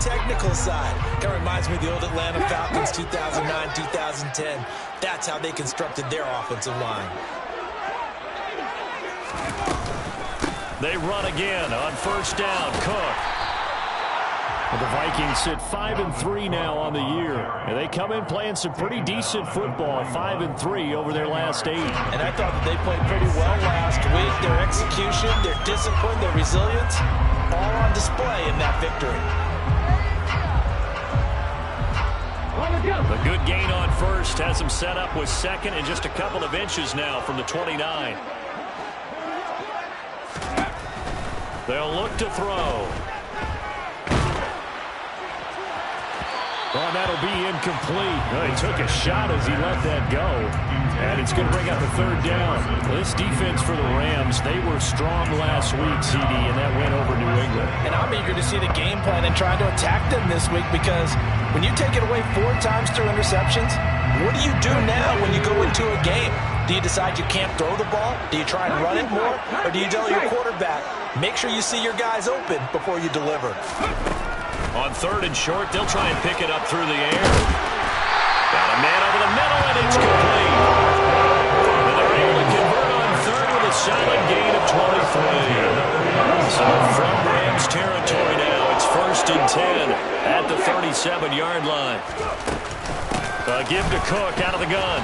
Technical side. Kind of reminds me of the old Atlanta Falcons 2009, 2010. That's how they constructed their offensive line. They run again on first down. Cook. And the Vikings sit 5-3 now on the year. And they come in playing some pretty decent football, 5-3 over their last 8. And I thought that they played pretty well last week. Their execution, their discipline, their resilience, all on display in that victory. A good gain on first has them set up with second and just a couple of inches now from the 29. They'll look to throw. Oh, that'll be incomplete. Oh, he took a shot as he let that go. And it's going to bring up a third down. This defense for the Rams, they were strong last week, CD, and that went over New England. And I'm eager to see the game plan and trying to attack them this week because when you take it away 4 times through interceptions, what do you do now when you go into a game? Do you decide you can't throw the ball? Do you try and run it more? Or do you tell your quarterback, make sure you see your guys open before you deliver? On third and short, they'll try and pick it up through the air. Got a man over the middle, and it's complete. And they're able to convert on third with a solid gain of 23. So from Rams territory now, it's first and 10 at the 37-yard line. Give to Cook out of the gun.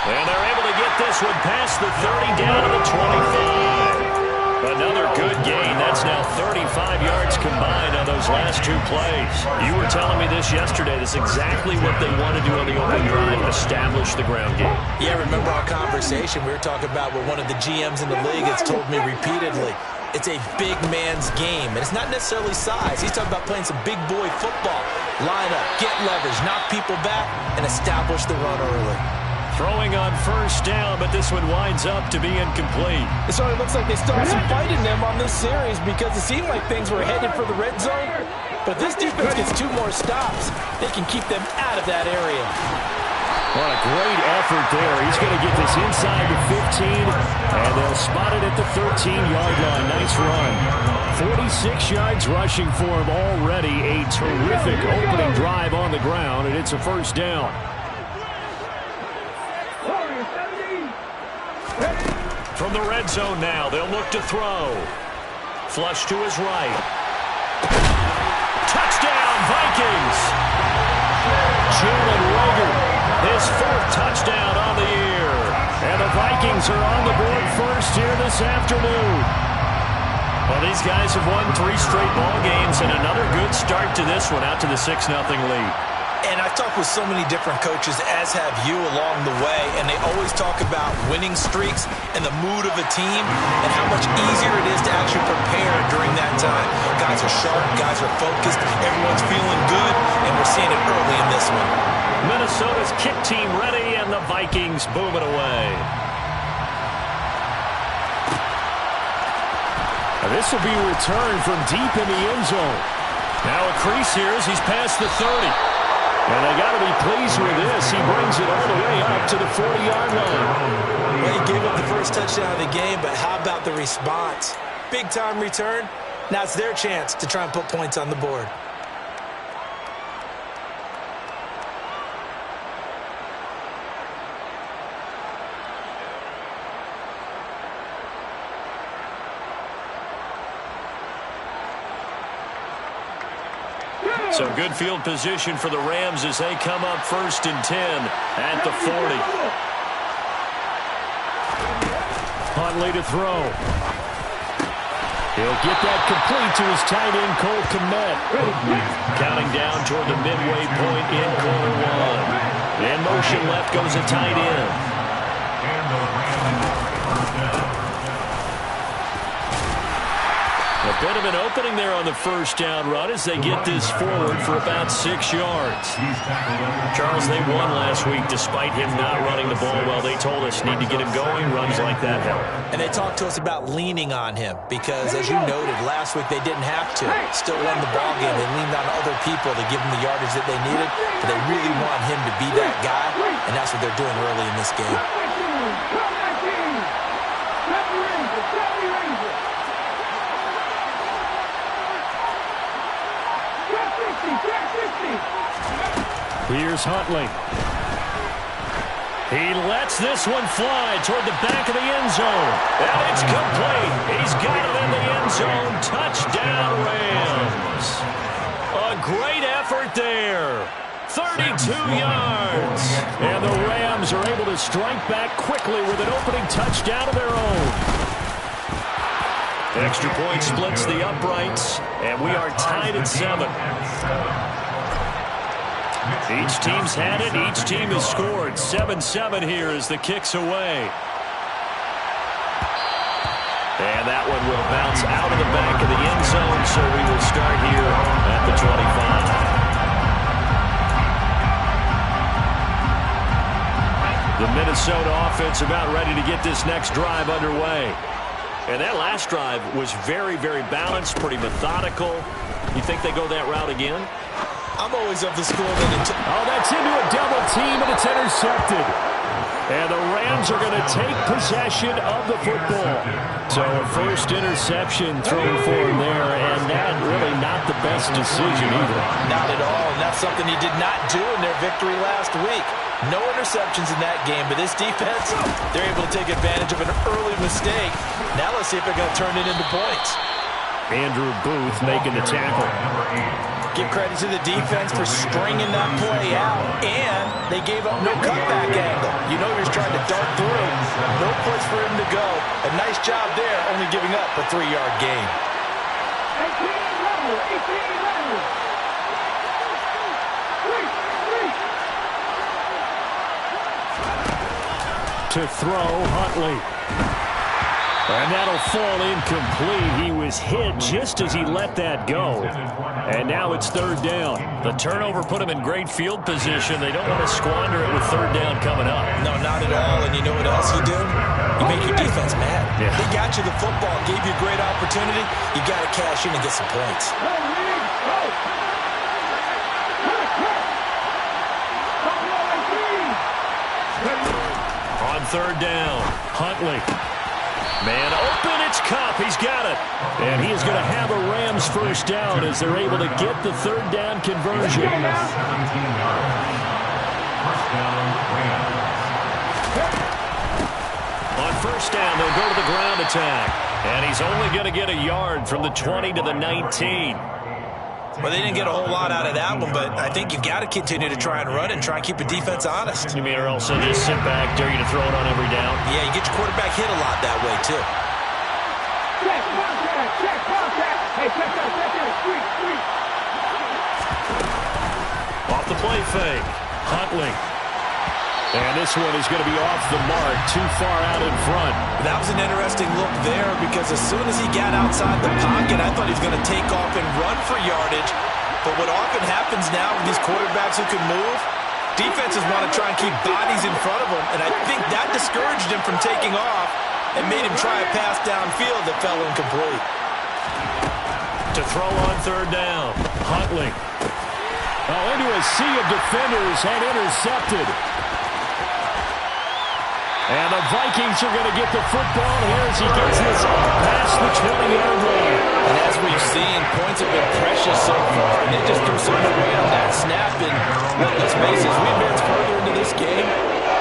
And they're able to get this one past the 30 down to the 25. Another good gain. That's now 35 yards combined on those last 2 plays. You were telling me this yesterday. This is exactly what they want to do on the open drive, establish the ground game. Yeah, remember our conversation we were talking about with one of the GMs in the league has told me repeatedly. It's a big man's game, and it's not necessarily size. He's talking about playing some big boy football. Line up, get leverage, knock people back, and establish the run early. Throwing on first down, but this one winds up to be incomplete. It sort of looks like they still have some fight in them on this series because it seemed like things were headed for the red zone. But if this defense gets 2 more stops, they can keep them out of that area. What a great effort there. He's going to get this inside the 15, and they'll spot it at the 13-yard line. Nice run. 46 yards rushing for him already. A terrific opening drive on the ground, and it's a first down. From the red zone now, they'll look to throw. Flush to his right. Touchdown, Vikings! Jalen Reagor, his 4th touchdown on the year. And the Vikings are on the board first here this afternoon. Well, these guys have won 3 straight ball games and another good start to this one out to the 6-0 lead. And I've talked with so many different coaches, as have you, along the way, and they always talk about winning streaks and the mood of a team and how much easier it is to actually prepare during that time. Guys are sharp, guys are focused, everyone's feeling good, and we're seeing it early in this one. Minnesota's kick team ready, and the Vikings boom it away. This will be returned from deep in the end zone. Now a crease here as he's past the 30. And they got to be pleased with this. He brings it all the way up to the 40-yard line. Well, he gave up the first touchdown of the game, but how about the response? Big-time return. Now it's their chance to try and put points on the board. So good field position for the Rams as they come up first and 10 at the 40. Huntley to throw. He'll get that complete to his tight end, Cole Kmet. Counting down toward the midway point in quarter 1. In motion left goes a tight end. A bit of an opening there on the first down run as they get this forward for about 6 yards. Charles, they won last week despite him not running the ball well. They told us need to get him going. Runs like that help. And they talked to us about leaning on him because, as you noted, last week they didn't have to. Still won the ball game. They leaned on other people to give them the yardage that they needed, but they really want him to be that guy, and that's what they're doing early in this game. Here's Huntley. He lets this one fly toward the back of the end zone. And it's complete. He's got it in the end zone. Touchdown, Rams. A great effort there. 32 yards. And the Rams are able to strike back quickly with an opening touchdown of their own. Extra point splits the uprights, and we are tied at 7. Each team's had it. Each team has scored. 7-7 here as the kick's away. And that one will bounce out of the back of the end zone, so we will start here at the 25. The Minnesota offense about ready to get this next drive underway. And that last drive was very, very balanced, pretty methodical. You think they go that route again? I'm always of the school that that's into a double team, and it's intercepted. And the Rams are going to take possession of the football. So a first interception thrown for him there, and that really not the best decision either. Not at all, and that's something he did not do in their victory last week. No interceptions in that game, but this defense, they're able to take advantage of an early mistake. Now let's see if they're going to turn it into points. Andrew Booth making the tackle. Give credit to the defense for stringing that play out, and they gave up no cutback angle. You know he was trying to dart through. No place for him to go. A nice job there, only giving up a 3-yard gain. 18-11. To throw, Huntley. And that'll fall incomplete. He was hit just as he let that go. And now it's third down. The turnover put him in great field position. They don't want to squander it with third down coming up. No, not at all. And you know what else you do? You make your defense mad. Yeah. They got you the football, gave you a great opportunity. You got to cash in and get some points. On third down, Huntley. Man open, it's Kupp. He's got it. And he is going to have a Rams first down as they're able to get the third down conversion. On first down, they'll go to the ground attack. And he's only going to get a yard from the 20 to the 19. Well, they didn't get a whole lot out of that one, but I think you've got to continue to try and run and try and keep the defense honest. You mean, or else they'll just sit back, dare you to throw it on every down? Yeah, you get your quarterback hit a lot that way, too. Check contact. Hey, check that. Street. Off the play fake. Huntley. And this one is going to be off the mark, too far out in front. That was an interesting look there because as soon as he got outside the pocket, I thought he was going to take off and run for yardage. But what often happens now with these quarterbacks who can move, defenses want to try and keep bodies in front of them. And I think that discouraged him from taking off and made him try a pass downfield that fell incomplete. To throw on third down, Huntley. Into a sea of defenders and intercepted. And the Vikings are going to get the football here as he gets this past the 20-yard line. And as we've seen, points have been precious so far, and they just threw something away on that snap. And let's face it, as we advance further into this game,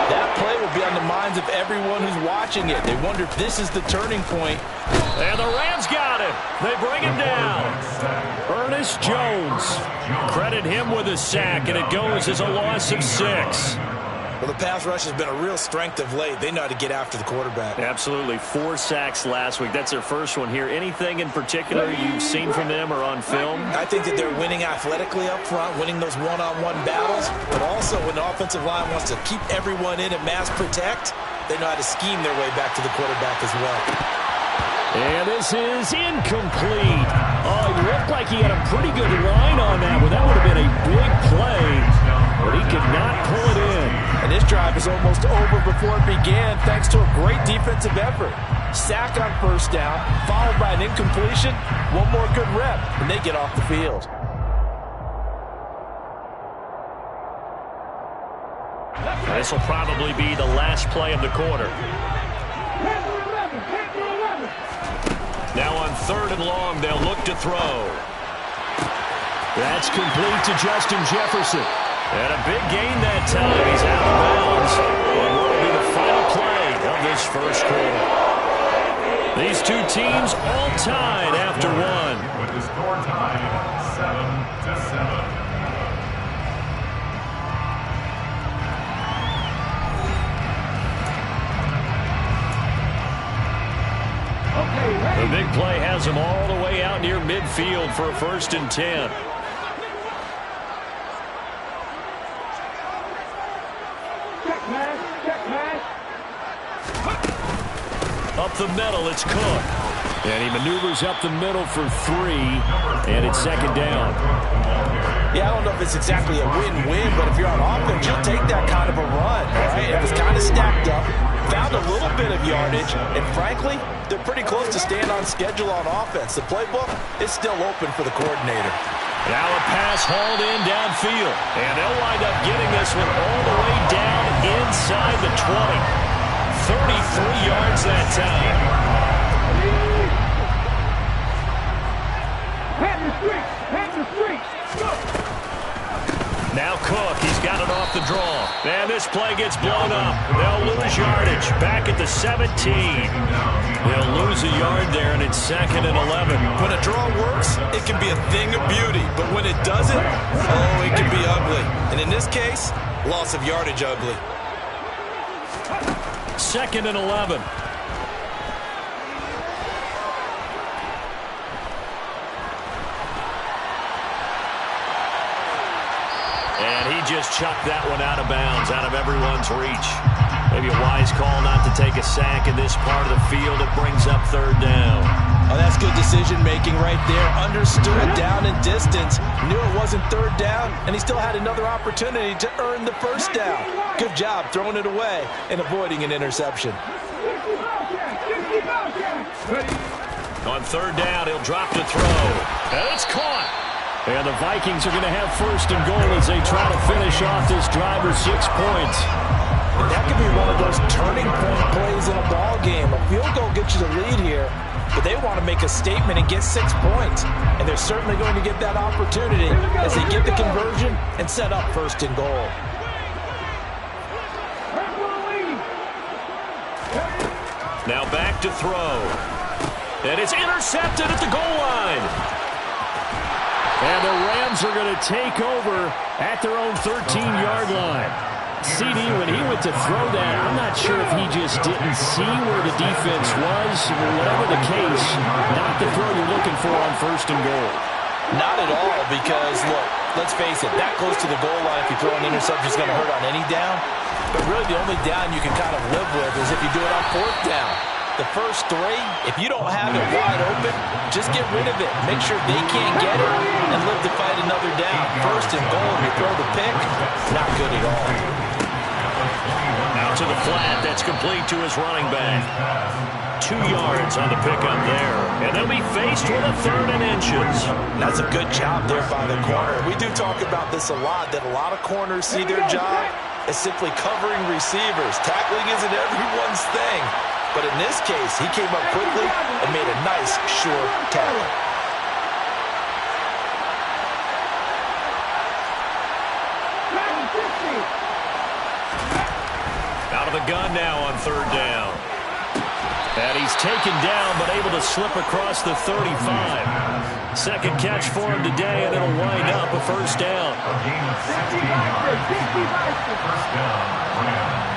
that play will be on the minds of everyone who's watching it. They wonder if this is the turning point. And the Rams got him. They bring him down. Ernest Jones. Credit him with a sack, and it goes as a loss of 6. Well, the pass rush has been a real strength of late. They know how to get after the quarterback. Absolutely. 4 sacks last week. That's their first one here. Anything in particular you've seen from them or on film? I think that they're winning athletically up front, winning those one-on-one battles, but also when the offensive line wants to keep everyone in and mass protect, they know how to scheme their way back to the quarterback as well. And this is incomplete. Oh, it looked like he had a pretty good line on that one. That would have been a big play, but he could not pull it in. And this drive is almost over before it began thanks to a great defensive effort. Sack on first down, followed by an incompletion. One more good rep, and they get off the field. This will probably be the last play of the quarter. Now on third and long, they'll look to throw. That's complete to Justin Jefferson. And a big gain that time. He's out of bounds. And what will be the final play of this first quarter? These two teams all tied after one. With the score tied 7-7. The big play has him all the way out near midfield for a 1st and 10. Up the middle, it's Cook. And he maneuvers up the middle for 3, and it's 2nd down. Yeah, I don't know if it's exactly a win-win, but if you're on offense, you'll take that kind of a run, right? It was kind of stacked up, found a little bit of yardage, and frankly, they're pretty close to staying on schedule on offense. The playbook is still open for the coordinator. Now a pass hauled in downfield, and they'll wind up getting this one all the way down inside the 20. 33 yards that time. Now Cook, he's got it off the draw. And this play gets blown up. They'll lose yardage back at the 17. They'll lose a yard there, and it's 2nd and 11. When a draw works, it can be a thing of beauty. But when it doesn't, oh, it can be ugly. And in this case, loss of yardage ugly. 2nd and 11. And he just chucked that one out of bounds, out of everyone's reach. Maybe a wise call not to take a sack in this part of the field. It brings up 3rd down. Oh, that's good decision-making right there. Understood down and distance. Knew it wasn't 3rd down, and he still had another opportunity to earn the 1st down. Good job throwing it away and avoiding an interception. On 3rd down, he'll drop to throw. And it's caught. And the Vikings are going to have 1st and goal as they try to finish off this drive with 6 points. And that could be one of those turning point plays in a ball game. A field goal gets you the lead here, but they want to make a statement and get 6 points. And they're certainly going to get that opportunity as they get the conversion and set up 1st and goal. Now back to throw. And it's intercepted at the goal line. And the Rams are going to take over at their own 13-yard line. CD, when he went to throw that, I'm not sure if he just didn't see where the defense was. Whatever the case, not the throw you're looking for on 1st and goal. Not at all, because, look, let's face it, that close to the goal line, if you throw an interception, is going to hurt on any down. But really, the only down you can kind of live with is if you do it on 4th down. The first 3, if you don't have it wide open, just get rid of it. Make sure they can't get it and live to fight another down. 1st and goal, you throw the pick, not good at all. Out to the flat, that's complete to his running back. 2 yards on the pickup there. And they'll be faced with a 3rd and inches. That's a good job there by the corner. We do talk about this a lot, that a lot of corners see their job as simply covering receivers. Tackling isn't everyone's thing. But in this case, he came up quickly and made a nice, sure tackle. Out of the gun now on 3rd down. And he's taken down, but able to slip across the 35. 2nd catch for him today, and it'll wind up a 1st down. A gain of 60 yards. 1st down, Rams.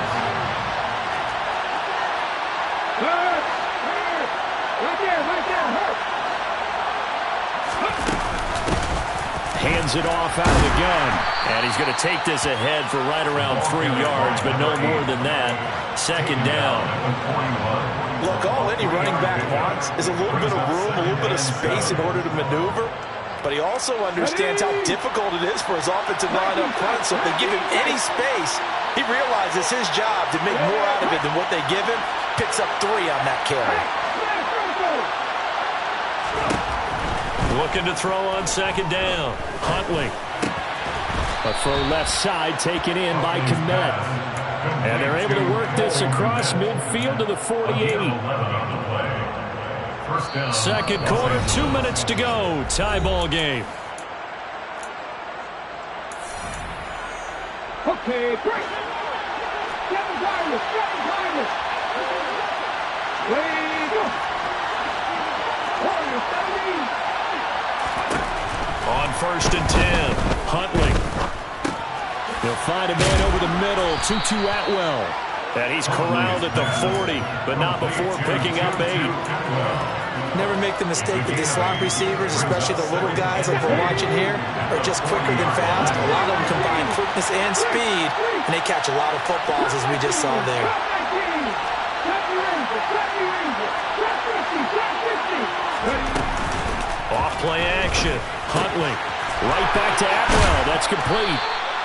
Hands it off out of the gun. And he's going to take this ahead for right around 3 yards, but no more than that. 2nd down. Look, all any running back wants is a little bit of room, a little bit of space in order to maneuver. But he also understands how difficult it is for his offensive line up front. So if they give him any space, he realizes his job to make more out of it than what they give him. Picks up 3 on that carry. Looking to throw on 2nd down. Huntley. A throw left side taken in by Kmet. And they're able to work this across midfield to the 48. 2nd quarter, 2 minutes to go. Tie ball game. Okay, break. 7 targets, 7 targets. Way go. Warriors 17. On 1st and 10, Huntley. He'll find a man over the middle, Tutu Atwell. And he's corralled at the 40, but not before picking up 8. Never make the mistake that the slot receivers, especially the little guys like we're watching here, are just quicker than fast. A lot of them combine quickness and speed, and they catch a lot of footballs, as we just saw there. Off play action. Huntley. Right back to Atwell. That's complete.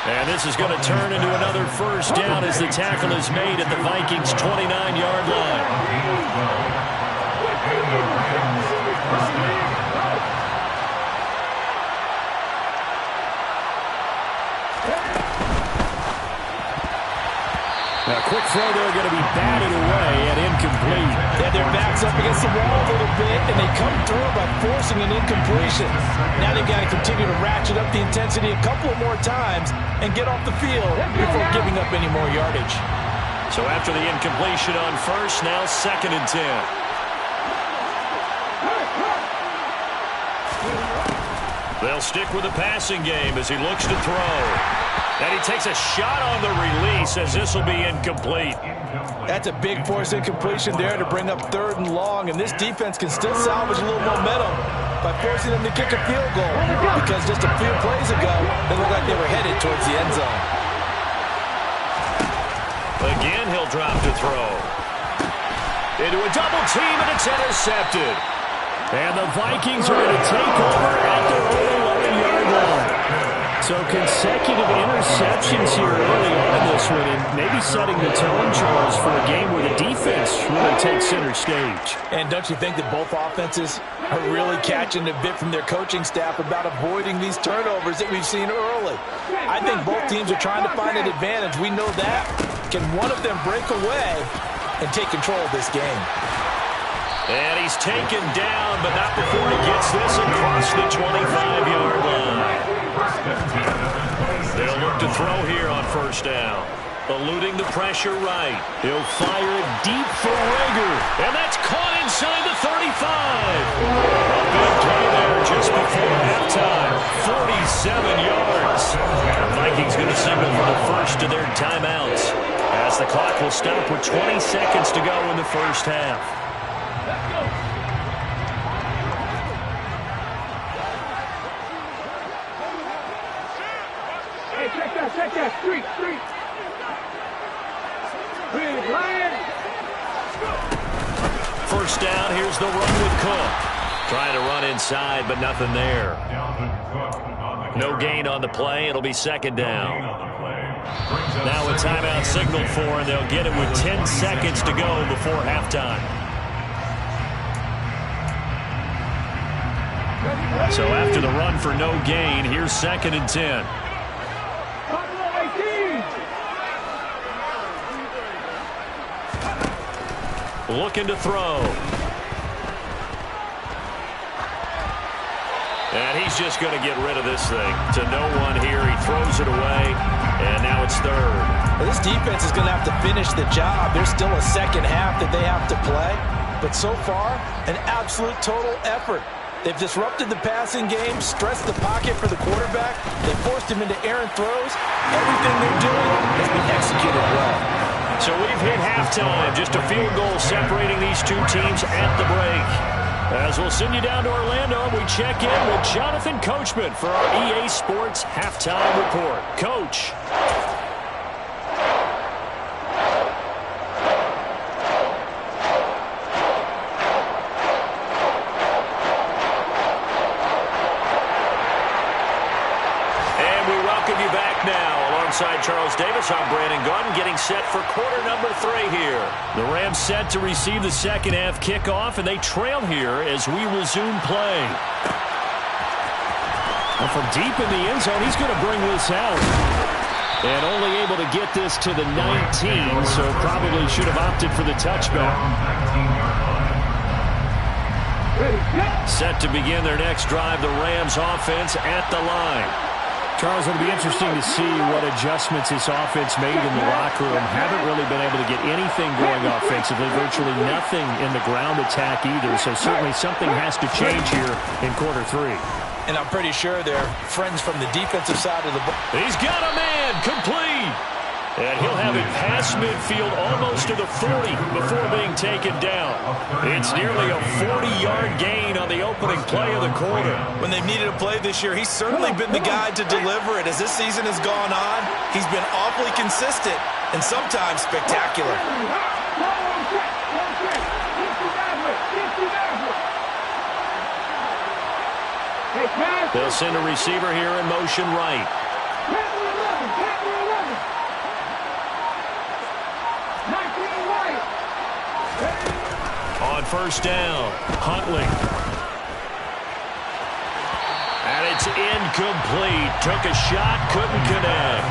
And this is going to turn into another first down as the tackle is made at the Vikings' 29-yard line. Now, quick throw there going to be batted away and incomplete. Yeah, their back's up against the wall a little bit, and they come through by forcing an incompletion. Now they've got to continue to ratchet up the intensity a couple more times and get off the field before giving up any more yardage. So after the incompletion on first, now 2nd and 10. They'll stick with the passing game as he looks to throw. And he takes a shot on the release as this will be incomplete. That's a big force incompletion there to bring up 3rd and long, and this defense can still salvage a little momentum by forcing them to kick a field goal, because just a few plays ago, they looked like they were headed towards the end zone. Again, he'll drop to throw. Into a double team, and it's intercepted. And the Vikings are going to take over at their own 11-yard line. So consecutive interceptions here early on in this one, and maybe setting the tone, Charles, for a game where the defense really takes center stage. And don't you think that both offenses are really catching a bit from their coaching staff about avoiding these turnovers that we've seen early? I think both teams are trying to find an advantage. We know that. Can one of them break away and take control of this game? And he's taken down, but not before he gets this across the 25-yard line. They'll look to throw here on 1st down. Eluding the pressure right. He'll fire it deep for Rager. And that's caught inside the 35. A big play there just before halftime. 47 yards. The Vikings going to signal for the first of their timeouts, as the clock will stop with 20 seconds to go in the first half. Check that, street. Big Lion. 1st down, here's the run with Cook. Trying to run inside, but nothing there. No gain on the play. It'll be 2nd down. Now a timeout signal for, and they'll get it with 10 seconds to go before halftime. So after the run for no gain, here's 2nd and 10. Looking to throw. And he's just going to get rid of this thing. To no one here. He throws it away. And now it's 3rd. Well, this defense is going to have to finish the job. There's still a second half that they have to play. But so far, an absolute total effort. They've disrupted the passing game, stressed the pocket for the quarterback. They forced him into errant throws. Everything they're doing has been executed well. So we've hit halftime. Just a field goal separating these two teams at the break. As we'll send you down to Orlando, we check in with Jonathan Coachman for our EA Sports Halftime Report. Coach. Alongside Charles Davis, I'm Brandon Gaudin, getting set for quarter number 3 here. The Rams set to receive the second half kickoff, and they trail here as we resume play. And from deep in the end zone, he's going to bring this out. And only able to get this to the 19, so probably should have opted for the touchback. Set to begin their next drive, the Rams offense at the line. Charles, it'll be interesting to see what adjustments this offense made in the locker room. Haven't really been able to get anything going offensively, virtually nothing in the ground attack either. So certainly something has to change here in quarter 3. And I'm pretty sure they're friends from the defensive side of the ball. He's got a man, complete. And he'll have it past midfield almost to the 40 before being taken down. It's nearly a 40-yard gain on the opening play of the quarter. When they've needed a play this year, he's certainly been the guy to deliver it. As this season has gone on, he's been awfully consistent and sometimes spectacular. They'll send a receiver here in motion right. On first down, Huntley. And it's incomplete. Took a shot, couldn't connect.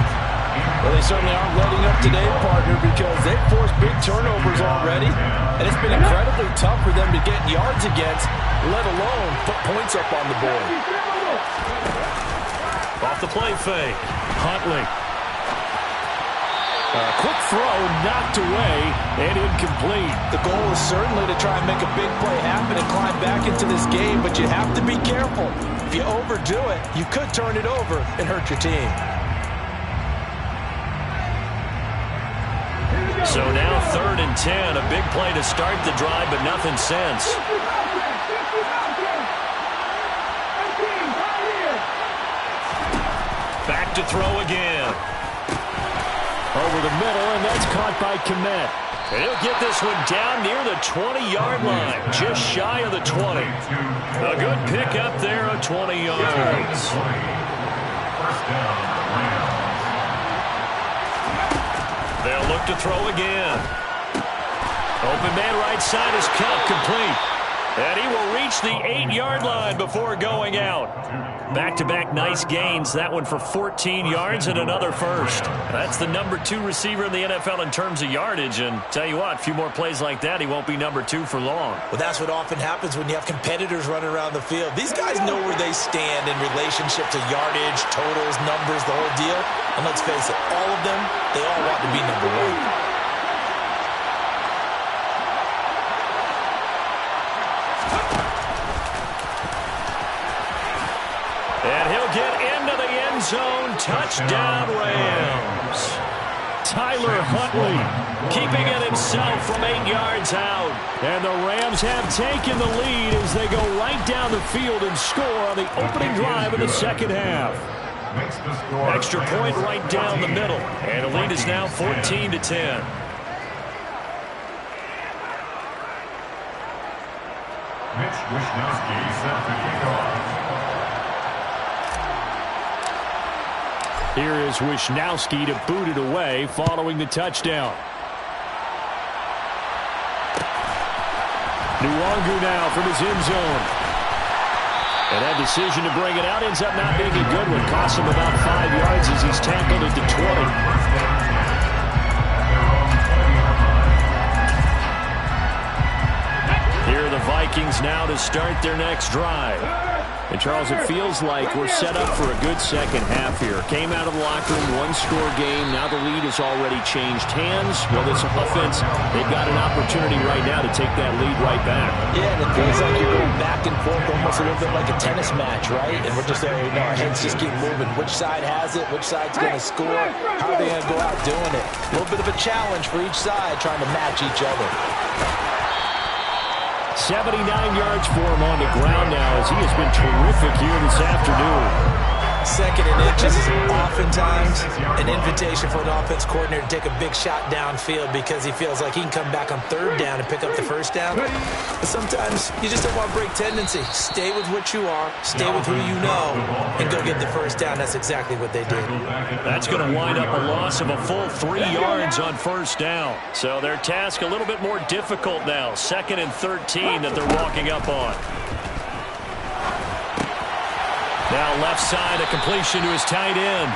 Well, they certainly aren't letting up today, partner, because they've forced big turnovers already, and it's been incredibly tough for them to get yards against, let alone put points up on the board. Off the play fake, Huntley. Quick throw, knocked away, and incomplete. The goal is certainly to try and make a big play happen and climb back into this game, but you have to be careful. If you overdo it, you could turn it over and hurt your team. So now 3rd and 10, a big play to start the drive, but nothing since. Back to throw again. Over the middle, and that's caught by Kmet. And he'll get this one down near the 20-yard line, just shy of the 20. A good pick up there of 20 yards. They'll look to throw again. Open man right side is cut, complete. And he will reach the 8-yard line before going out. Back-to-back nice gains. That one for 14 yards and another first. That's the number 2 receiver in the NFL in terms of yardage. And tell you what, a few more plays like that, he won't be number 2 for long. Well, that's what often happens when you have competitors running around the field. These guys know where they stand in relationship to yardage, totals, numbers, the whole deal. And let's face it, all of them, they all want to be number 1. And he'll get into the end zone. Touchdown, Rams. Tyler Huntley keeping it himself from 8 yards out. And the Rams have taken the lead as they go right down the field and score on the opening drive of the second half. Extra point right down the middle. And the lead is now 14-10. Mitch Wishnowsky set to kick off. Here is Wishnowsky to boot it away following the touchdown. Nwangu now from his end zone. And that decision to bring it out ends up not being a good one. Costs him about 5 yards as he's tackled at the 20. Here are the Vikings now to start their next drive. And, Charles, it feels like we're set up for a good second half here. Came out of the locker room, one-score game. Now the lead has already changed hands. Well, this offense, they've got an opportunity right now to take that lead right back. Yeah, and it feels like you're going back and forth almost a little bit like a tennis match, right? And we're just there, our heads just keep moving. Which side has it? Which side's going to score? How are they going to go out doing it? A little bit of a challenge for each side trying to match each other. 79 yards for him on the ground now as he has been terrific here this afternoon. 2nd and inches is oftentimes an invitation for an offense coordinator to take a big shot downfield because he feels like he can come back on 3rd down and pick up the 1st down. But sometimes you just don't want to break tendency. Stay with what you are, stay with who you know, and go get the 1st down. That's exactly what they did. That's going to wind up a loss of a full 3 yards on 1st down. So their task a little bit more difficult now. 2nd and 13 that they're walking up on. Now left side, a completion to his tight end.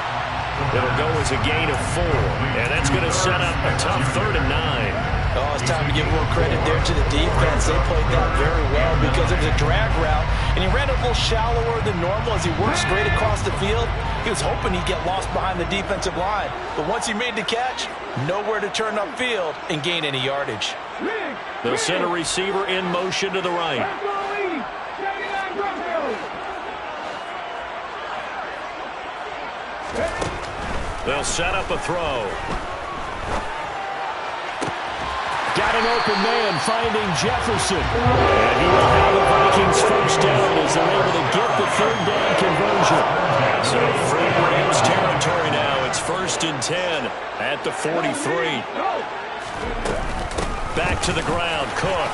It'll go as a gain of 4. And that's going to set up a tough 3rd and 9. Oh, it's time to give a little credit there to the defense. They played that very well because it was a drag route, and he ran a little shallower than normal as he worked straight across the field. He was hoping he'd get lost behind the defensive line, but once he made the catch, nowhere to turn upfield and gain any yardage. They'll send a receiver in motion to the right. They'll set up a throw. Got an open man finding Jefferson. And he will have the Vikings first down as they're able to get the third down conversion. So free Rams territory now. It's 1st and 10 at the 43. Back to the ground, Cook.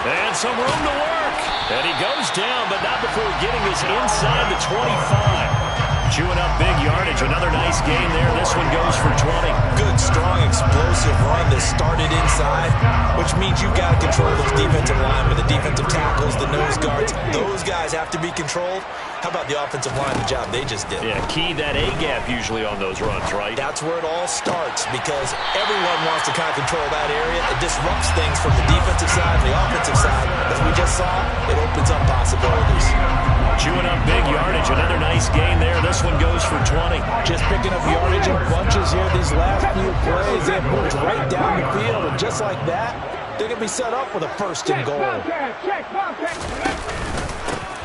And some room to work. And he goes down, but not before getting his inside the 25. Chewing up big yardage. Another nice gain there. This one goes for 20. Good, strong, explosive run that started inside, which means you've got to control those defensive linemen, the defensive tackles, the nose guards. Those guys have to be controlled. How about the offensive line, the job they just did? Yeah, key that A-gap usually on those runs, right? That's where it all starts because everyone wants to kind of control that area. It disrupts things from the defensive side and the offensive side. As we just saw, it opens up possibilities. Chewing up big yardage. Another nice gain there. This one goes for 20. Just picking up yardage in bunches here. These last few plays, they have moved right down the field. And just like that, they're going to be set up with a 1st and goal.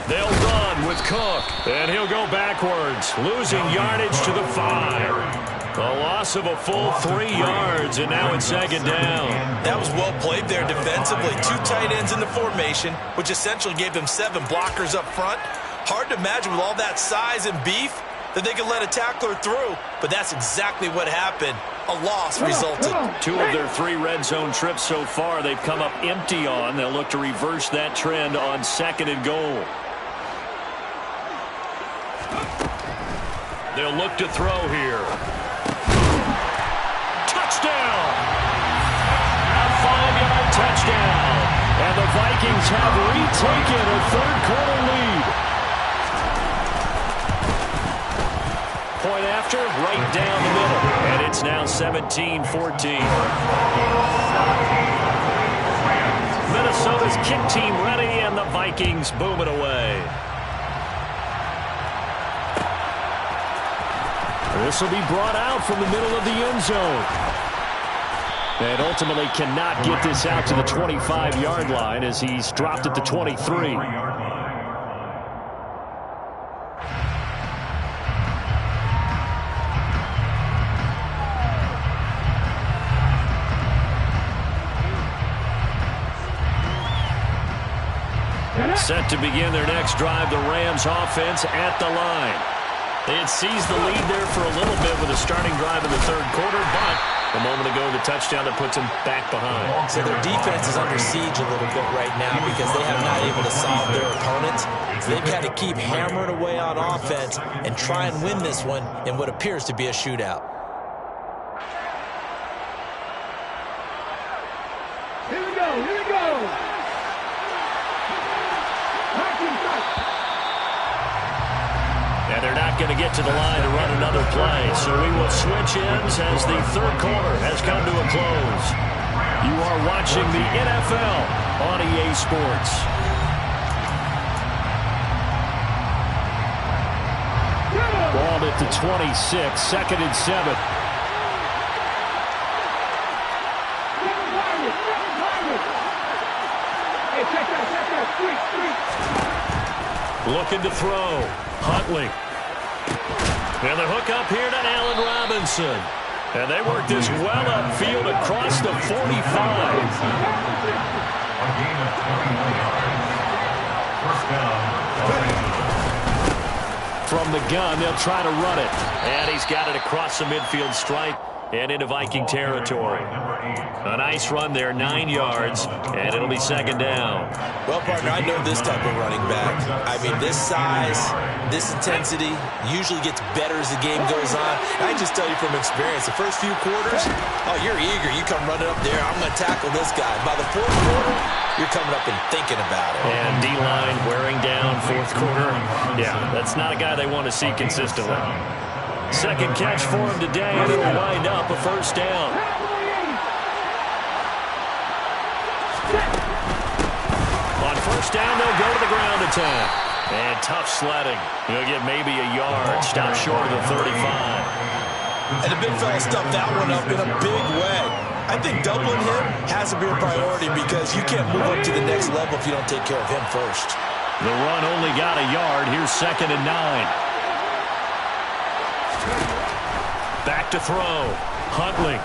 They'll run with Cook. And he'll go backwards, losing yardage to the 5. A loss of a full 3 yards, and now it's 2nd down. That was well played there defensively. 2 tight ends in the formation, which essentially gave them 7 blockers up front. Hard to imagine with all that size and beef that they could let a tackler through, but that's exactly what happened. A loss resulted. 2 of their 3 red zone trips so far they've come up empty on. They'll look to reverse that trend on 2nd and goal. They'll look to throw here. Touchdown! A 5-yard touchdown. And the Vikings have retaken a 3rd-quarter lead. Point after, right down the middle. And it's now 17-14. Minnesota's kick team ready, and the Vikings boom it away. This will be brought out from the middle of the end zone. And ultimately cannot get this out to the 25-yard line as he's dropped at the 23. Set to begin their next drive, the Rams offense at the line. They had seized the lead there for a little bit with a starting drive in the 3rd quarter, but a moment ago, the touchdown that puts them back behind. So their defense is under siege a little bit right now because they have not able to solve their opponents. So they've got to keep hammering away on offense and try and win this one in what appears to be a shootout. Here we go, here we go. And they're not going to get to the line to run another play. So we will switch ends as the 3rd quarter has come to a close. You are watching the NFL on EA Sports. Ball at the 26, 2nd and 7. Looking to throw. Huntley. And the hook up here to Allen Robinson. And they work this well upfield across the 45. A gain of 21 yards. 1st down. From the gun, they'll try to run it. And he's got it across the midfield stripe and into Viking territory. A nice run there, 9 yards, and it'll be 2nd down. Well, partner, I know this type of running back. I mean, this size, this intensity usually gets better as the game goes on. And I just tell you from experience, the first few quarters, oh, you're eager. You come running up there, I'm going to tackle this guy. By the 4th quarter, you're coming up and thinking about it. And D-line wearing down 4th quarter. Yeah, that's not a guy they want to see consistently. 2nd catch for him today, and it'll wind up a 1st down. will go to the ground attack. And tough sledding. He'll get maybe a yard. Stop short of the 35. And the big fella stuffed that one up in a big way. I think doubling him has to be a priority because you can't move up to the next level if you don't take care of him first. The run only got a yard. Here's 2nd and 9. Back to throw. Huntley.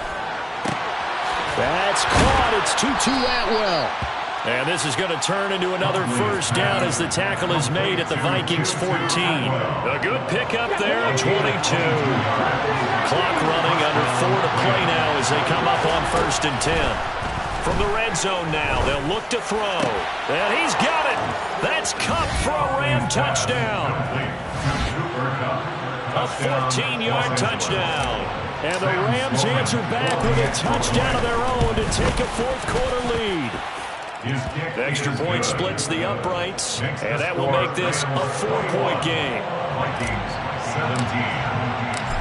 That's caught. It's 2-2 Atwell. And this is going to turn into another first down as the tackle is made at the Vikings 14. A good pickup there at 22. Clock running, under 4 to play now as they come up on 1st and 10. From the red zone now, they'll look to throw. And he's got it. That's Kupp for a Ram touchdown. A 14-yard touchdown. And the Rams answer back with a touchdown of their own to take a fourth-quarter lead. The extra point splits the uprights, and that will make this a 4-point game.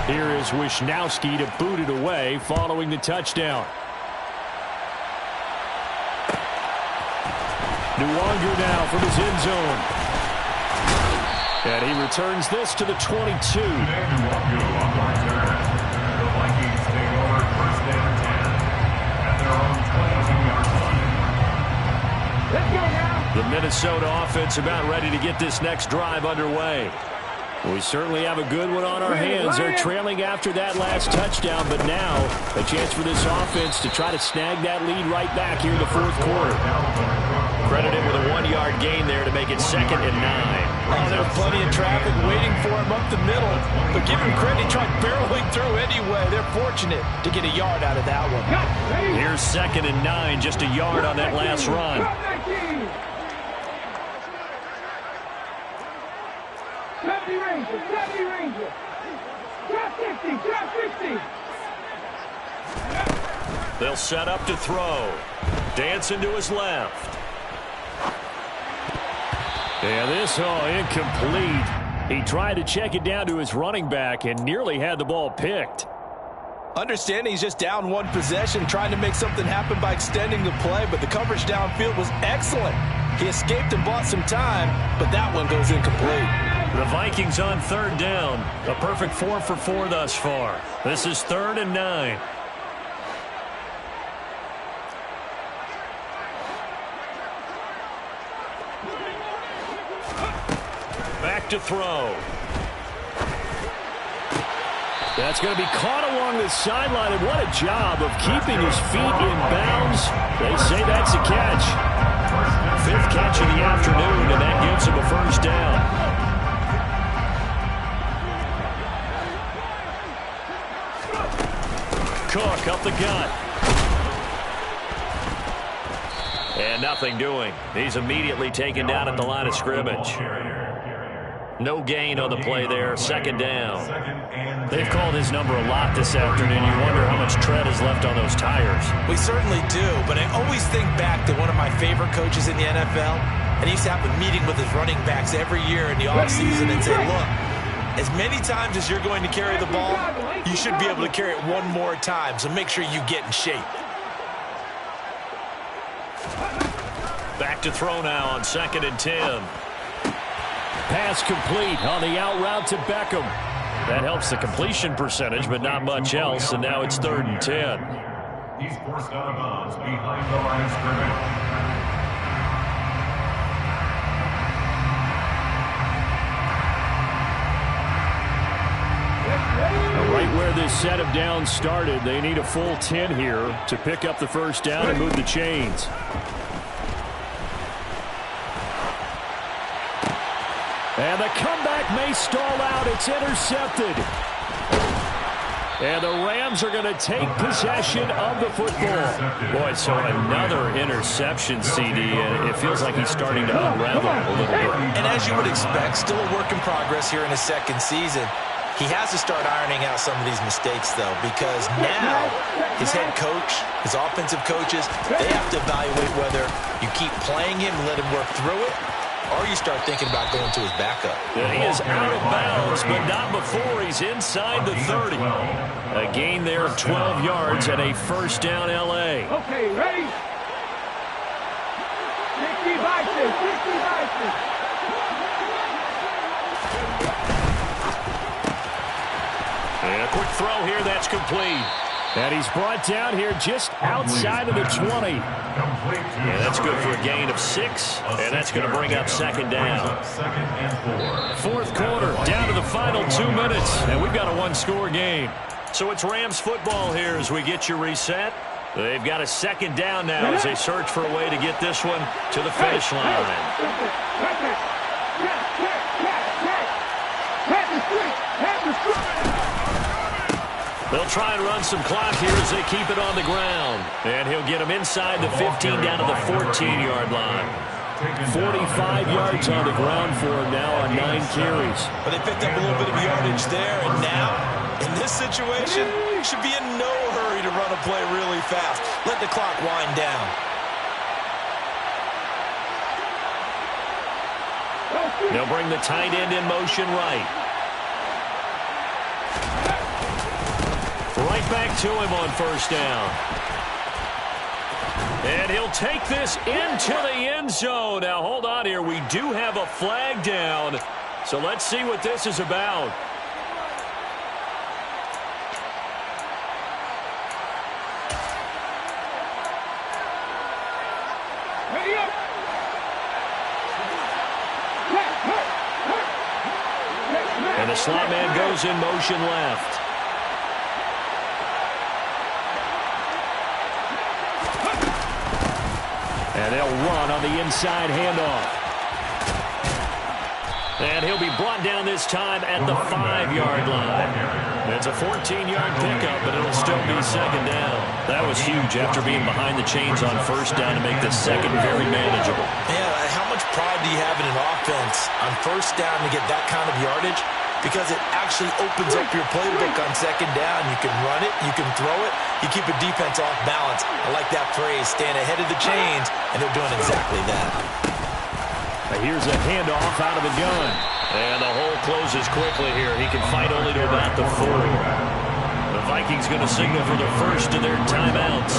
Here is Wisnowski to boot it away following the touchdown. Nuwanger now from his end zone. And he returns this to the 22. The Minnesota offense about ready to get this next drive underway. We certainly have a good one on our hands. They're trailing after that last touchdown, but now a chance for this offense to try to snag that lead right back here in the fourth quarter. Credited with a 1-yard gain there to make it 2nd and 9. Oh, there's plenty of traffic waiting for him up the middle. But give him credit, he tried barreling through anyway. They're fortunate to get a yard out of that one. Here's 2nd and 9, just a yard on that last run. They'll set up to throw. Dancing to his left. And this, incomplete. He tried to check it down to his running back and nearly had the ball picked. Understanding he's just down one possession, trying to make something happen by extending the play, but the coverage downfield was excellent. He escaped and bought some time, but that one goes incomplete. The Vikings on 3rd down. A perfect 4 for 4 thus far. This is 3rd and 9. Back to throw. That's going to be caught along the sideline, and what a job of keeping his feet in bounds. They say that's a catch. 5th catch of the afternoon, and that gives him a first down. Cook up the gut. And nothing doing. He's immediately taken down at the line of scrimmage. No gain on the play there. 2nd down. They've called his number a lot this afternoon. You wonder how much tread is left on those tires. We certainly do, but I always think back to one of my favorite coaches in the NFL, and he used to have a meeting with his running backs every year in the offseason and say, look, as many times as you're going to carry the ball, you should be able to carry it one more time, so make sure you get in shape. Back to throw now on 2nd and 10. Pass complete on the out route to Beckham. That helps the completion percentage, but not much else, and now it's 3rd and 10. He's forced out of bounds behind the line of scrimmage. Right where this set of downs started, they need a full 10 here to pick up the first down and move the chains. And the comeback may stall out. It's intercepted. And the Rams are going to take possession of the football. Boy, so another interception, CD, and it feels like he's starting to unravel a little bit. And as you would expect, still a work in progress here in his 2nd season. He has to start ironing out some of these mistakes, though, because now his head coach, his offensive coaches, they have to evaluate whether you keep playing him and let him work through it, or you start thinking about going to his backup. And he is out of bounds, but not before he's inside the 30. A gain there of 12 yards and a first down L.A. Okay, ready? 65 And a quick throw here, that's complete. And he's brought down here just outside of the 20. Yeah, that's good for a gain of 6, and that's going to bring up second down. Fourth quarter, down to the final 2 minutes, and we've got a one-score game. So it's Rams football here as we get you reset. They've got a second down now as they search for a way to get this one to the finish line. They'll try and run some clock here as they keep it on the ground. And he'll get them inside the 15 down to the 14-yard line. 45 yards on the ground for him now on 9 carries. But they picked up a little bit of yardage there, and now, in this situation, should be in no hurry to run a play really fast. Let the clock wind down. They'll bring the tight end in motion right. Right back to him on first down. And he'll take this into the end zone. Now, hold on here. We do have a flag down. So let's see what this is about. And the slot man goes in motion left. And they'll run on the inside handoff. And he'll be brought down this time at the 5-yard line. It's a 14-yard pickup, but it'll still be second down. That was huge after being behind the chains on first down to make the second very manageable. Yeah, how much pride do you have in an offense on first down to get that kind of yardage? Because it actually opens up your playbook on second down. You can run it, you can throw it, you keep a defense off balance. I like that phrase, staying ahead of the chains, and they're doing exactly that. Here's a handoff out of the gun. And the hole closes quickly here. He can fight only to about the 4. The Vikings going to signal for the first of their timeouts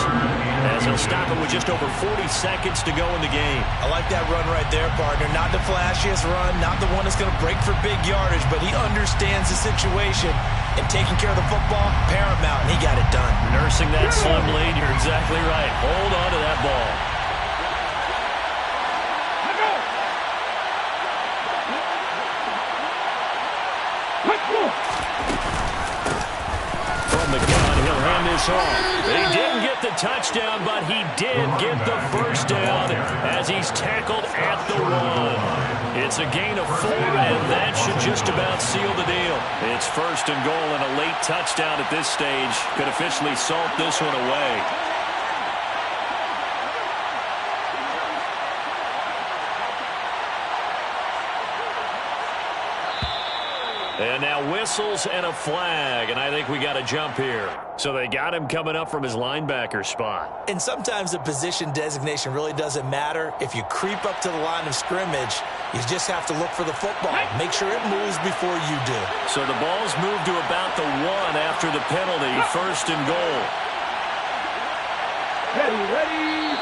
as he'll stop it with just over 40 seconds to go in the game. I like that run right there, partner. Not the flashiest run, not the one that's going to break for big yardage, but he understands the situation, and taking care of the football, paramount, and he got it done. Nursing that slim lead, you're exactly right. Hold on to that ball. From the gun, he'll hand this off. He didn't get the touchdown, but he did get the first down as he's tackled at the 1. It's a gain of 4, and that should just about seal the deal. It's first and goal, and a late touchdown at this stage could officially salt this one away. And now whistles and a flag, and I think we got a jump here. So they got him coming up from his linebacker spot. And sometimes the position designation really doesn't matter. If you creep up to the line of scrimmage, you just have to look for the football. Make sure it moves before you do. So the ball's moved to about the 1 after the penalty, first and goal. Ready.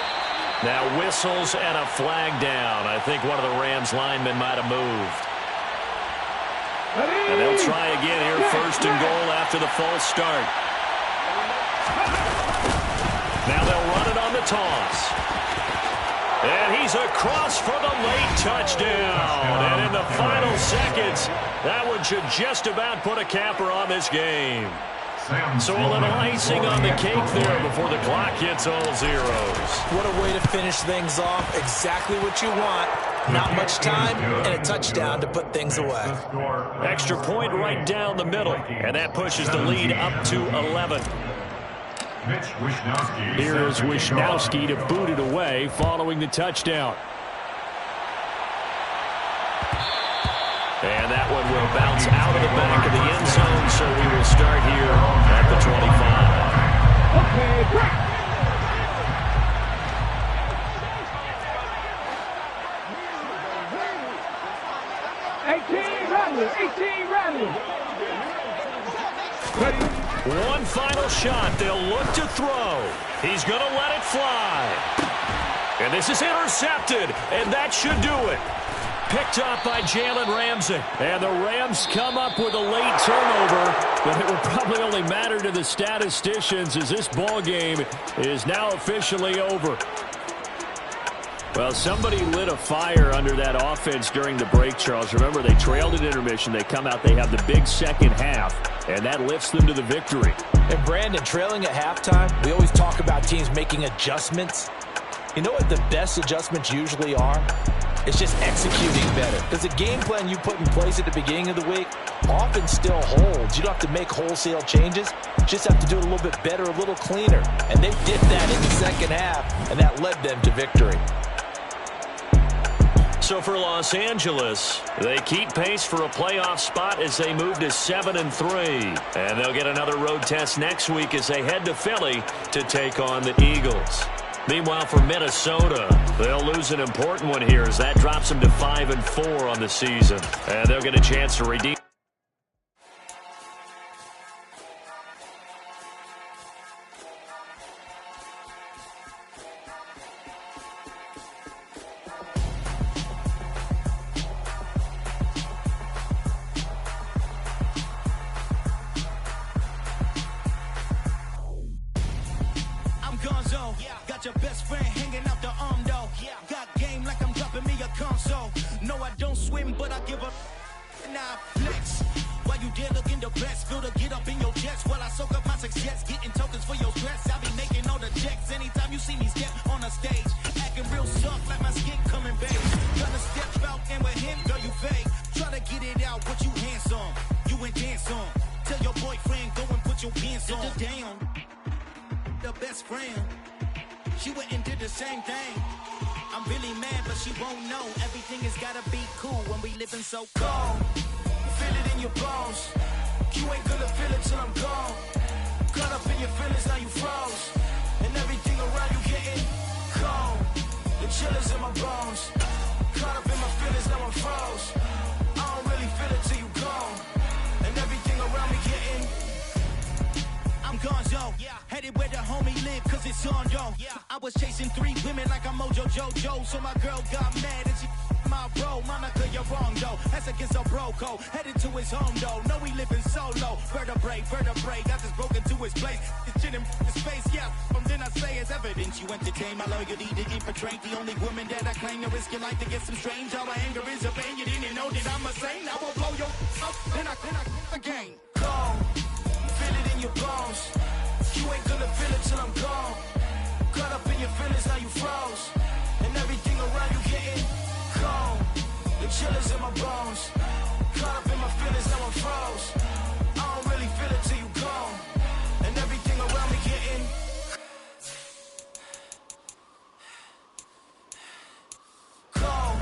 Now whistles and a flag down. I think one of the Rams linemen might have moved. And they'll try again here, first and goal after the false start. Now they'll run it on the toss. And he's across for the late touchdown. And in the final seconds, that one should just about put a capper on this game. So a little icing on the cake there before the clock hits all zeros. What a way to finish things off. Exactly what you want. Not much time and a touchdown to put things away. Extra point right down the middle. And that pushes the lead up to 11. Here is Wisnowski to boot it away following the touchdown. And that one will bounce out of the back of the end zone, so we will start here at the 25. Okay, break. One final shot. They'll look to throw. He's going to let it fly. And this is intercepted, and that should do it. Picked up by Jalen Ramsey. And the Rams come up with a late turnover, but it will probably only matter to the statisticians as this ball game is now officially over. Well, somebody lit a fire under that offense during the break, Charles. Remember, they trailed at intermission. They come out, they have the big second half, and that lifts them to the victory. And Brandon, trailing at halftime, we always talk about teams making adjustments. You know what the best adjustments usually are? It's just executing better. Because the game plan you put in place at the beginning of the week often still holds. You don't have to make wholesale changes. You just have to do it a little bit better, a little cleaner. And they did that in the second half, and that led them to victory. So for Los Angeles, they keep pace for a playoff spot as they move to 7-3. And they'll get another road test next week as they head to Philly to take on the Eagles. Meanwhile, for Minnesota, they'll lose an important one here as that drops them to 5-4 on the season. And they'll get a chance to redeem. Your best friend hanging out the arm though. Got game like I'm dropping me a console. No, I don't swim, but I give a now flex. While you there looking the best, feel to get up in your chest while I soak up my success, getting tokens for your stress. I be making all the checks anytime you see me step on a stage, acting real soft like my skin coming back. Tryna step out and with him, girl, you fake. Try to get it out, but you handsome. You ain't dance on. Tell your boyfriend go and put your pants on. Down, the best friend. She went and did the same thing. I'm really mad, but she won't know. Everything has gotta be cool when we living so cold. Feel it in your bones. You ain't gonna feel it till I'm gone. Caught up in your feelings, now you froze. And everything around you getting cold. The chillers in my bones. Caught up in my feelings, now I'm froze. I don't really feel it till you gone. And everything around me getting I'm gone, yo. Headed where the homie live, cause it's on, yo. I was chasing 3 women like I'm Mojo Jojo. So my girl got mad and she my bro. Monica, you're wrong, though. That's against a bro code. Headed to his home, though. No, we living solo. Vertebrae. Got this broken to his place. This shit in his face, yeah. From then I say it's evidence. You entertain my loyalty to infiltrate. The only woman that I claim to risk your life to get some strange. All my anger is a pain. You didn't know that I'm a saint. I will blow your up. Then I again. Cold. Feel it in your bones. You ain't gonna feel it till I'm gone. Caught up in your feelings, now you froze. And everything around you getting cold. The chillers in my bones. Caught up in my feelings, now I'm froze. I don't really feel it till you gone. And everything around me getting cold.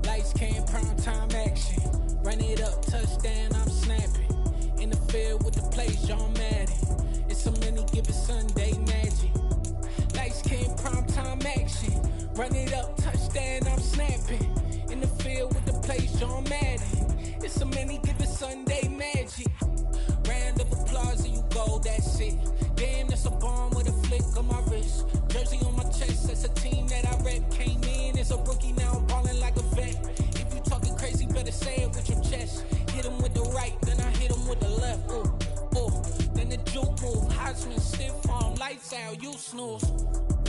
Lights came, prime time action. Run it up, touchdown, I'm snapping. In the field with the plays, John Madden. It's so many, give it Sunday magic. Lights came, prime time action. Run it up, touchdown, I'm snapping. In the field with the plays, John Madden. It's so many, give it Sunday magic. Round of applause and you go, that's it. Damn, that's a bomb with a flick on my wrist. Jersey on my chest, that's a team that I rep. Came in as a rookie, now I'm balling like a vet. If you talking crazy, better say it with your chest. Hit him with the right, then I hit him with the left. Ooh, ooh. Then the juke move, Heisman, stiff arm, lights out, you snooze.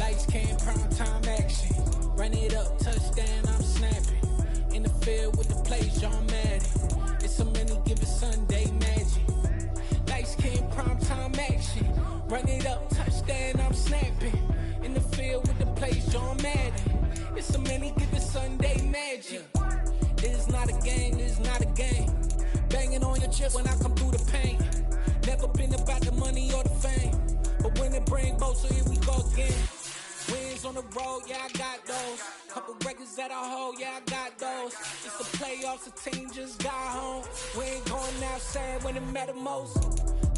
Lights came, prime time action. Run it up, touchdown, I'm snapping. In the field with the plays, John Madden. It's so many, give it Sunday magic. Lights came, prime time action. Run it up, touchdown, I'm snapping. In the field with the plays, John Madden. It's so many, give it Sunday magic. This is not a game, this is not a game. Banging on your chest when I come through the pain. Never been about the money or the fame. But when it bring both, so here we go again. Wins on the road, yeah, I got those. Couple records that I hold, yeah, I got those. It's the playoffs, the team just got home. We ain't going outside when it matter most.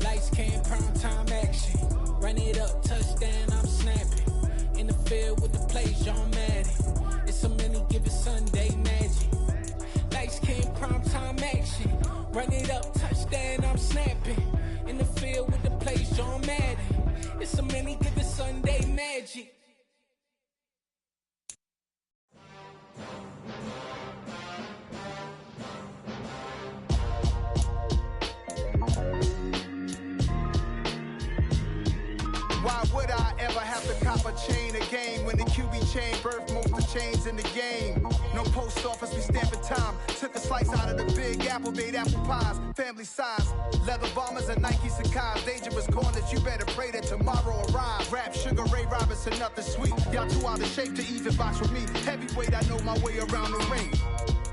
Lights came, prime time action. Run it up, touchdown, I'm snapping. In the field with the plays, John Madden. It's a many given Sunday magic. Lights came, prime time action. Run it up, touchdown, I'm snapping. In the field with the plays, John Madden. It's a many given Sunday magic. Why would I ever have to cop a chain a game when the QB chain birthed most of the chains in the game? No post office, we stamping time. Took a slice out of the big apple, made apple pies, family size. Leather bombers and Nike Sacai's. Dangerous corners, you better pray that tomorrow arrives. Rap, Sugar Ray Robinson, nothing sweet. Y'all too out of shape to even box with me. Heavyweight, I know my way around the ring.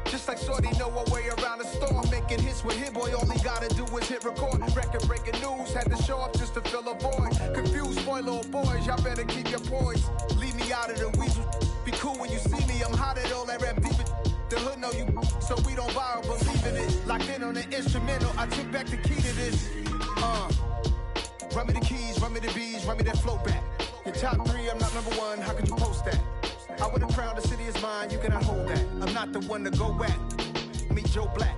Just like Shorty know a way around the storm. Making hits with Hit Boy, all he gotta do is hit record. Record breaking news, had to show up just to fill a void. Confused boy, little boys, y'all better keep your poise. Leave me out of the weasel. Be cool when you see me, I'm hot at all that rap deep. The hood know you, so we don't borrow, believe in it. Locked in on the instrumental, I took back the key to this. Run me the keys, run me the bees, run me that flow back. Your top three, I'm not number one, how could you post that? I would've crowned the city is mine, you cannot hold that. I'm not the one to go back. Meet Joe Black.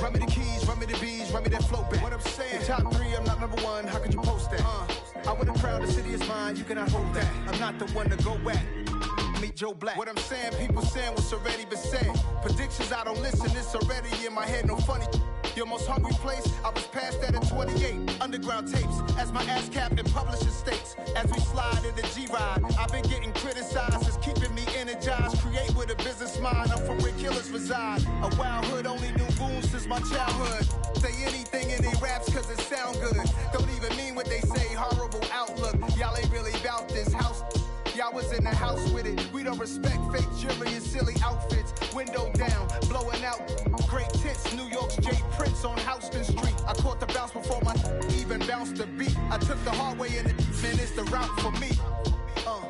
Run me the keys, run me the bees, run me that flow back. What I'm saying, top three, I'm not number one, how could you post that? I would've crowned the city is mine, you cannot hold that. I'm not the one to go back. Meet Joe Black. What I'm saying, people saying what's already been said. Predictions, I don't listen, it's already in my head, no funny. Your most hungry place, I was past that at 28. Underground tapes, as my ass cap in publishing states. As we slide in the G-Ride, I've been getting criticized, it's keeping me energized. Create with a business mind, I'm from where killers reside. A wild hood, only knew goons since my childhood. Say anything in they raps cause it sound good. Don't even mean what they say, horrible outlook. Y'all ain't really about this house. Y'all was in the house with it. We don't respect fake jewelry and silly outfits. Window down, blowing out. Great tits, New York's J. Prince on Houston Street. I caught the bounce before my even bounced the beat. I took the hard way in it, man, it's the route for me.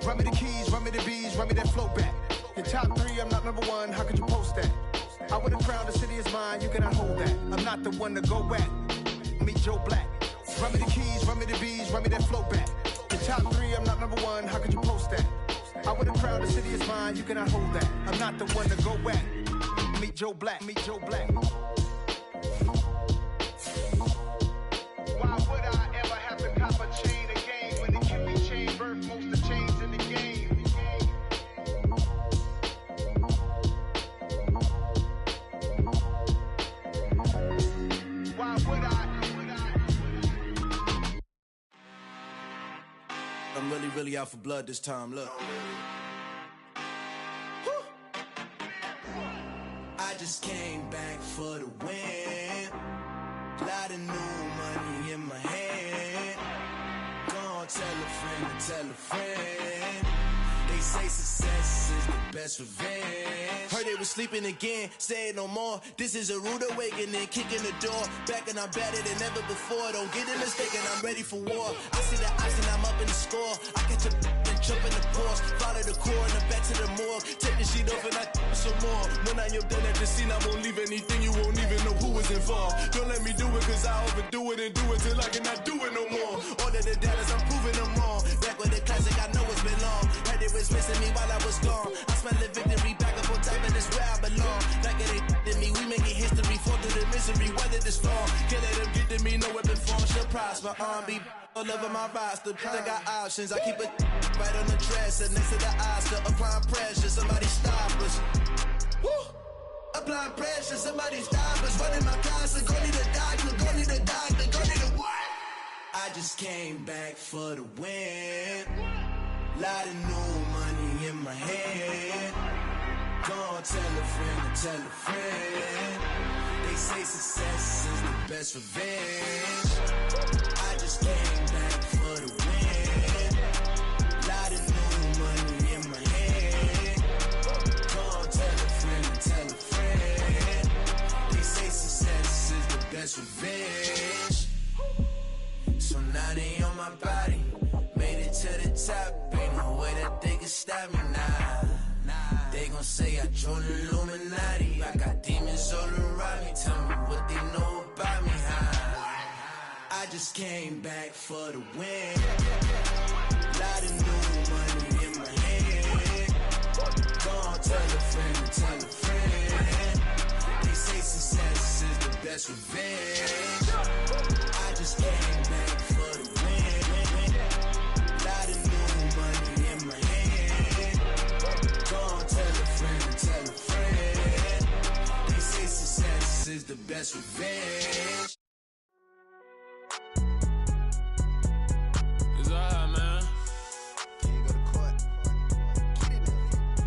Run me the keys, run me the bees, run me that flow back. Your top three, I'm not number one, how could you post that? I would've crowned the city is mine, you cannot hold that. I'm not the one to go back. Meet Joe Black. Run me the keys, run me the bees, run me that flow back. Your top three, I'm not number one, how could you post that? I would've crowned the city is mine, you cannot hold that. I'm not the one to go back. Meet Joe Black, meet Joe Black. Why would I ever have to cop a chain a game when the QB chain birthed most of the chains in the game? Why would I? I'm really out for blood this time, look. I just came back for the win. Lot of new money in my hand. Gonna tell a friend to tell a friend. They say success is the best revenge. Heard they was sleeping again, say it no more. This is a rude awakening, kicking the door. Back and I'm better than ever before. Don't get it mistaken, I'm ready for war. I see the ops and I'm up in the score. I catch a and jump in the Porsche. Follow the core and I'm back to the morgue. Take the sheet off and I some more. When I am done at the scene, I won't leave anything. You won't even know who was involved. Don't let me do it cause I overdo it and do it till I cannot do it no more. All of the doubters, I'm proving them wrong. Back with the classic, I know it's been long. Heard it was missing me while I was gone. I smell the victory back up on top and it's where I belong. Like it ain't to me, we making history. Fall through the misery, weather the storm. Can't let them get to me, no weapon form should prosper. Be all over my roster, I got options. I keep it right on the dresser, next to the Oscar. Applying pressure, somebody stop us. Woo! Applying pressure, somebody stop us. Running my closet, go need a doctor, go need a doctor, go need a what? I just came back for the win. Lot of new money in my hand. Gonna tell a friend to tell a friend. They say success is the best revenge. I just came back for the win. Lot of new money in my hand. Gonna tell a friend to tell a friend. They say success is the best revenge. So now they on my body. Made it to the top, ain't no way that they can stop me now. They gon' say I joined the Illuminati. I got demons all around me. Tell me what they know about me, huh? I just came back for the win. Lot of new money in my hand. Go on, tell a friend, tell a friend. They say success is the best revenge. I just came back for the win. Lot of new money in my hand. Go on, tell a friend, tell a friend. They say success is the best revenge. It's alright, man. Can you go to court? Get it up.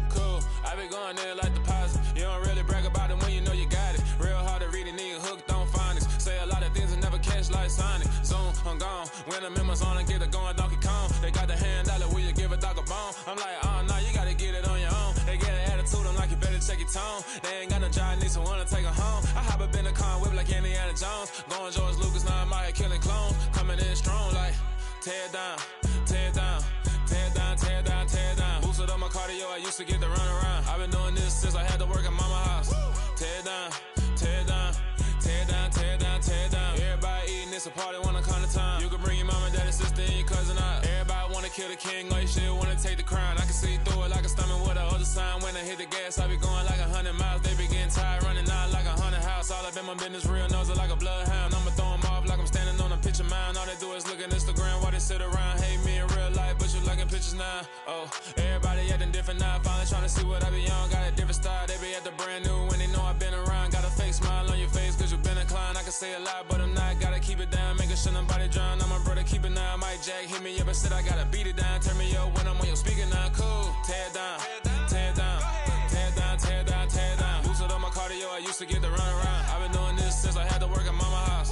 Cool. I be going there like deposit. You don't really brag about it when you know you got it. Real hard to read a nigga hooked on phonics. Say a lot of things and never catch like Sonic. Zoom, I'm gone. When I'm in my zone, I get it going Donkey Kong. They got the hand dollar, will you give a dog a bone? I'm like, oh no, you gotta get it on your own. They get an attitude, I'm like, you better check your tone. They ain't got no job, need someone to take her home. I hop up in the car, whip like Indiana Jones. Going George Lucas, now I'm out here killing clones. Coming in strong like, tear down, tear down, tear down, tear down, tear down. Boosted up my cardio, I used to get to run around. I've been doing this since I had to work at mama house. Tear down, tear down, tear down, tear down, tear down. Everybody eating, it's a party, wanna come to time. You can bring your mama, daddy, sister, and your cousin out. Everybody wanna kill the king, or you shit wanna take the crown. I can see through it like a stomach with a other sign. When I hit the gas, I be going like 100 miles. They be getting tired, running out like 100 house. All up in my business, real nose like a bloodhound. I'ma throw them off like I'm standing on a picture mound. All they do is look at Instagram while they sit around. Hate me in real life, but you liking pictures now. Oh, everybody acting different now. Finally trying to see what I be on. Got a different style, they be at the brand new when they know I've been around. Got a fake smile on your face cause you been inclined. I can say a lot, but I'm not. Gotta keep it down, making sure nobody drown. I'm my brother, keep it now. Mike Jack hit me up and said I gotta beat it down. Turn me up when I'm on your speaker now. Cool, tear down, tear down, tear down, tear down, tear down. Boosted up my cardio, I used to get to run around. I've been doing this since I had to work at mama house.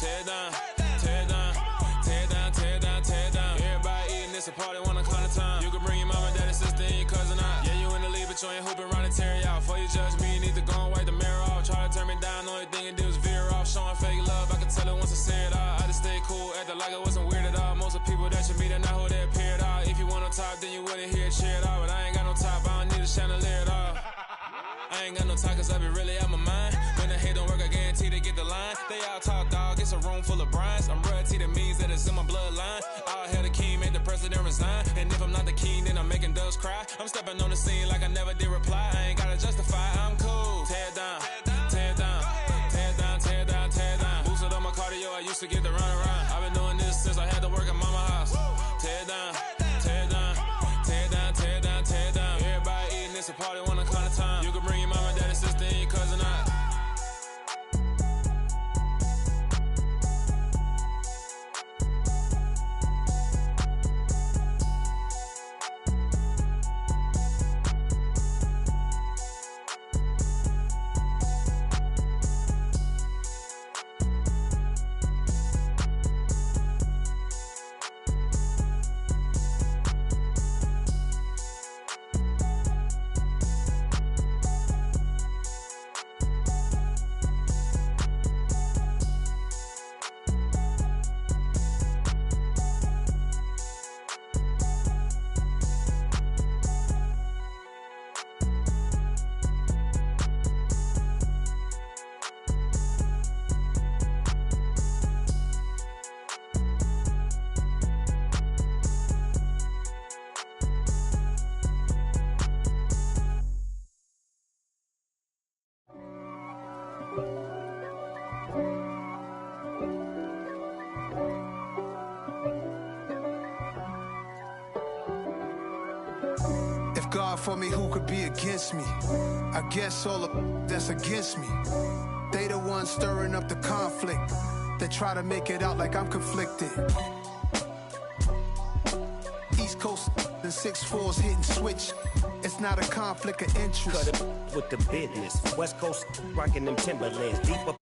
Tear down, tear down, tear down, tear down, tear down. Everybody eating, it's a party, wanna climb the time. You can bring your mama, daddy, sister, and your cousin out. Yeah, you in the lead, but you ain't hooping around and tear out. Before you judge me, you need to go and wipe the mirror off. Try to turn me down, only thing you do is veer off. Showing fake love, I can tell it once I say it all. I just stay cool, acting like I wasn't weird at all. Most of the people that you meet are not who they appear at all. If you want on top, then you wouldn't hear it cheer at all. But I ain't got no top, I don't need a chandelier at all. I ain't got no talk cause I be really out my mind. When the hate don't work, I guarantee they get the line. They all talk dog, it's a room full of brinds. I'm royalty, that means that it's in my bloodline. All hell the king, made the president resign. And if I'm not the king, then I'm making doves cry. I'm stepping on the scene like I never did reply. I ain't gotta justify, I'm cool. Tear down, tear down, tear down, tear down, tear down. Boosted up my cardio, I used to get to run around. I've been doing this since I had to work at mama house. Tear down, tear down, tear down, tear down, tear down. Everybody eating, it's a party, wanna climb the time. You can bring your mama, daddy, sister, and your cousin out. God for me, who could be against me? I guess all the that's against me. They the ones stirring up the conflict. They try to make it out like I'm conflicted. East Coast and 6'4's hitting switch. It's not a conflict of interest. Cut it with the business. West Coast rocking them Timberlands. Deep up